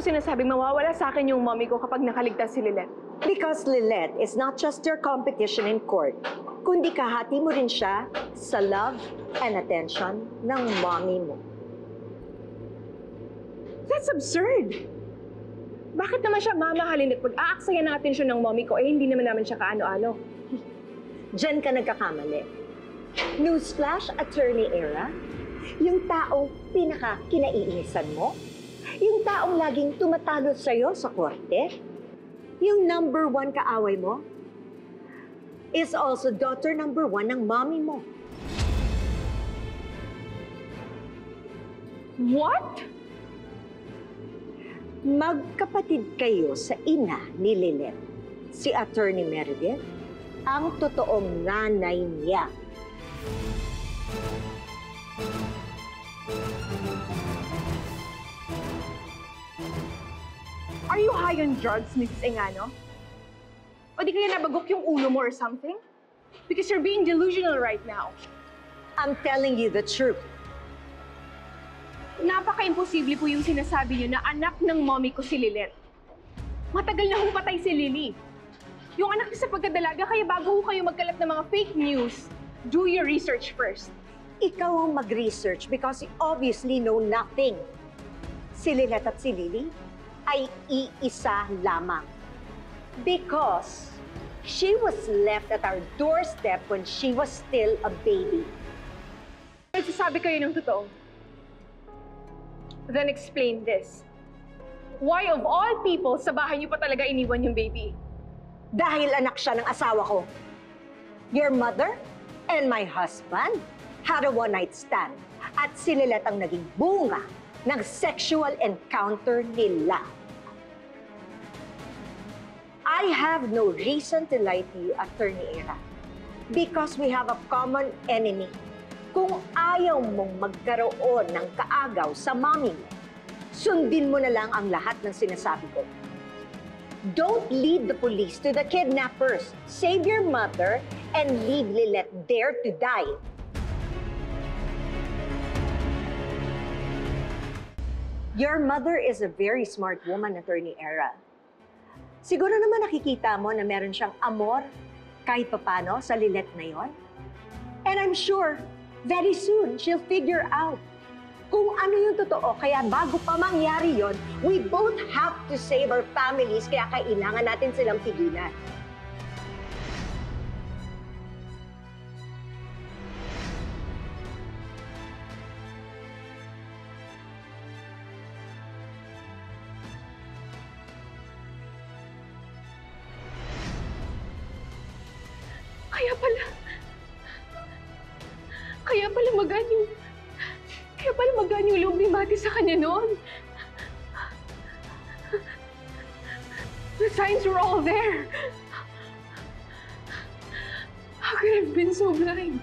mo sinasabing mawawala sa akin yung mommy ko kapag nakaligtas si Lilette? Because Lilette is not just your competition in court, kundi kahati mo rin siya sa love and attention ng mommy mo. That's absurd! Bakit naman siya mamahalin at pag-aaksaya ng atensyon ng mommy ko, hindi naman namin siya kaano-ano? Diyan ka nagkakamali. Newsflash, Attorney Era, yung taong pinaka-kinaiinisan mo, yung taong laging tumatalo sa'yo sa korte, yung number 1 kaaway mo, is also daughter number 1 ng mommy mo. What? Magkapatid kayo sa ina ni Lilette. Si Attorney Meredith, ang totoong nanay niya. Are you high on drugs, Mrs. Engano? O di kaya nabagok yung ulo mo or something? Because you're being delusional right now. I'm telling you the truth. Napaka-imposible po yung sinasabi niyo na anak ng mommy ko si Lilette. Matagal na hong patay si Lily. Yung anak niya sa pagkadalaga, kaya bago ho kayo magkalat ng mga fake news, do your research first. Ikaw ang mag-research because you obviously know nothing. Si Lilette at si Lily ay iisa lamang. Because she was left at our doorstep when she was still a baby. Nagsasabi kayo ng totoo. Then explain this. Why of all people, sa bahay niyo pa talaga iniwan yung baby? Dahil anak siya ng asawa ko. Your mother and my husband had a one-night stand. At si Lilette ang naging bunga ng sexual encounter nila. I have no reason to lie to you, Attorney Era. Because we have a common enemy. Kung ayaw mong magkaroon ng kaagaw sa mommy mo, sundin mo na lang ang lahat ng sinasabi ko. Don't lead the police to the kidnappers. Save your mother and leave Lilette there to die. Your mother is a very smart woman, Attorney Era. Siguro naman nakikita mo na meron siyang amor kahit papano sa Lilette na yon. And I'm sure, very soon, she'll figure out kung ano yung totoo. Kaya bago pa mangyari yon, we both have to save our families, kaya kailangan natin silang pigilan. Kaya pala magaan yung loob ni Mati sa kanya noon. The signs were all there. How could I have been so blind?